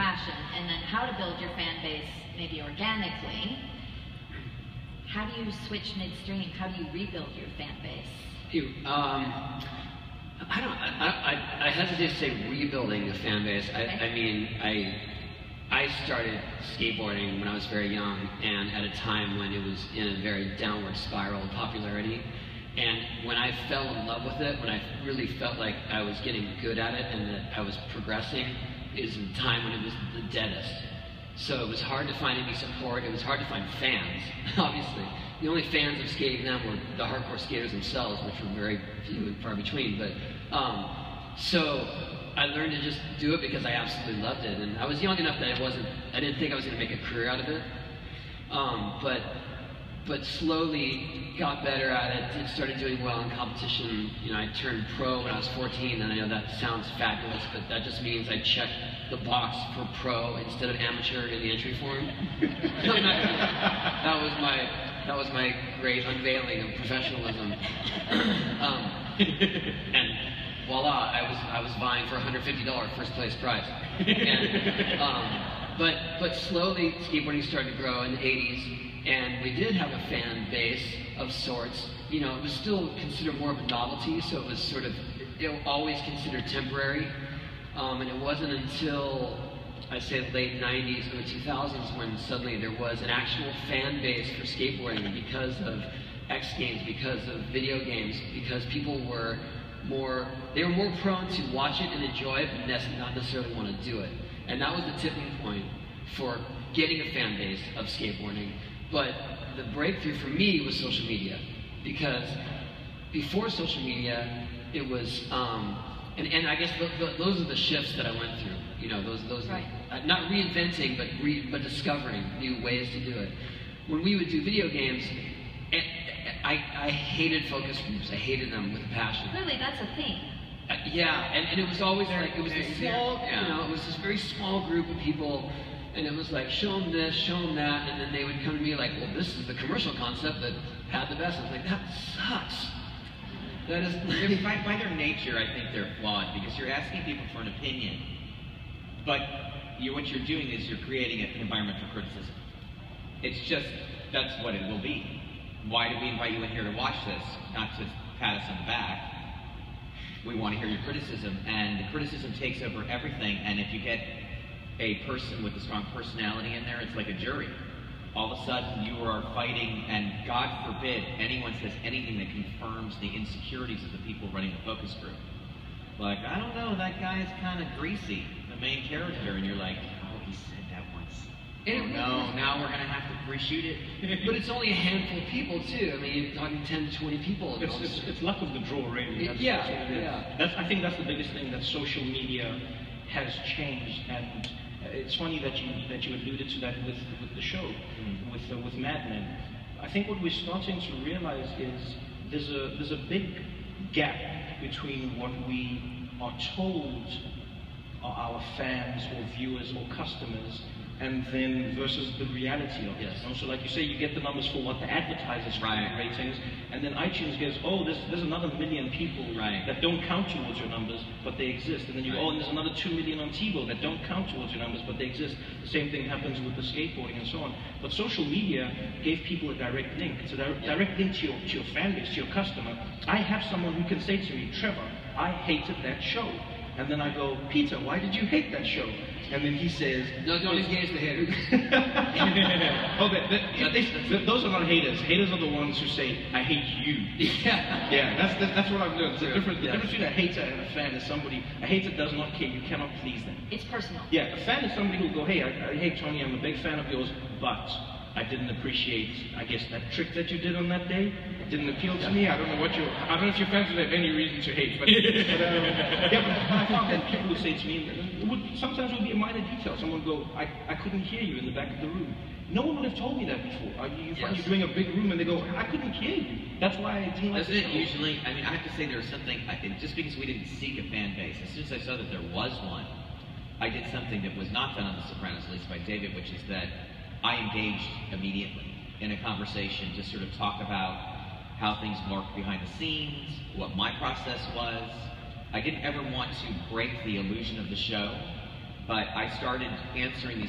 passion, and then how to build your fan base maybe organically. How do you switch midstream? How do you rebuild your fan base? I hesitate to say rebuilding a fan base. Okay. I mean, I started skateboarding when I was very young, and at a time when it was in a very downward spiral of popularity. And when I fell in love with it, when I really felt like I was getting good at it and that I was progressing, is the time when it was the deadest. So it was hard to find any support. It was hard to find fans, obviously. The only fans of skating then were the hardcore skaters themselves, which were very few and far between. But so I learned to just do it because I absolutely loved it. And I was young enough that I didn't think I was going to make a career out of it. But slowly got better at it and started doing well in competition. You know, I turned pro when I was 14, and I know that sounds fabulous, but that just means I checked the box for pro instead of amateur in the entry form. That was my great unveiling of professionalism. And voila, I was vying for a $150 first place prize. And, but slowly skateboarding started to grow in the 80s. And we did have a fan base of sorts. You know, it was still considered more of a novelty, so it was sort of always considered temporary. And it wasn't until, I'd say, late 90s, early 2000s, when suddenly there was an actual fan base for skateboarding because of X Games, because of video games, because people were more prone to watch it and enjoy it, but not necessarily want to do it. And that was the tipping point for getting a fan base of skateboarding. But the breakthrough for me was social media, because before social media, it was, and I guess those are the shifts that I went through. You know, those right. Not reinventing, but discovering new ways to do it. When we would do video games, I hated focus groups. I hated them with a passion. Clearly, that's a thing. Yeah, and it was always like, it was this small, yeah. you know, it was this very small group of people. And it was like, show them this, show them that, and then they would come to me like, well, this is the commercial concept that had the best. I was like, that sucks. That is... By their nature, I think they're flawed, because you're asking people for an opinion, but what you're doing is you're creating an environment for criticism. It's just, that's what it will be. Why did we invite you in here to watch this? Not to pat us on the back. We want to hear your criticism, and the criticism takes over everything, and if you get a person with a strong personality in there, it's like a jury. All of a sudden you are fighting, and God forbid anyone says anything that confirms the insecurities of the people running the focus group. Like, I don't know, that guy is kind of greasy, the main character, and you're like, oh, he said that once. Oh no, now we're going to have to reshoot it. But it's only a handful of people too. I mean, you're talking 10 to 20 people. It's luck of the draw, really. Yeah. I think that's the biggest thing that social media has changed, and it's funny that you alluded to that with the show, with Mad Men. I think what we're starting to realize is there's a big gap between what we are told are our fans or viewers or customers, and then versus the reality of it. Yes. So like you say, you get the numbers for what the advertisers Right. ratings, and then iTunes gets, oh, there's another million people Right. that don't count towards your numbers, but they exist. And then you go, Right. oh, and there's another 2 million on TiVo that don't count towards your numbers, but they exist. The same thing happens with the skateboarding and so on. But social media gave people a direct link. It's a direct link to your fan base, to your customer. I have someone who can say to me, Trevor, I hated that show. And then I go, Peter, why did you hate that show? And then he says, No, don't engage the haters. Those are not haters. Haters are the ones who say, I hate you. Yeah. That's what I've learned. The True. difference Yes. between a hater and a fan is somebody, a hater does not care, you cannot please them. It's personal. Yeah, a fan is somebody who'll go, hey, hey Tony, I'm a big fan of yours, but I didn't appreciate, I guess, that trick that you did on that day. It didn't appeal to me. I don't know if your fans would have any reason to hate, but I found that people would say to me, sometimes it would be a minor detail. Someone would go, I couldn't hear you in the back of the room. No one would have told me that before. You find you're doing a big room and they go, I couldn't hear you. That's why I didn't like Doesn't it usually, I mean, I have to say there was something, just because we didn't seek a fan base, as soon as I saw that there was one, I did something that was not done on The Sopranos, at least by David, which is that I engaged immediately in a conversation to sort of talk about how things worked behind the scenes, what my process was. I didn't ever want to break the illusion of the show but I started answering these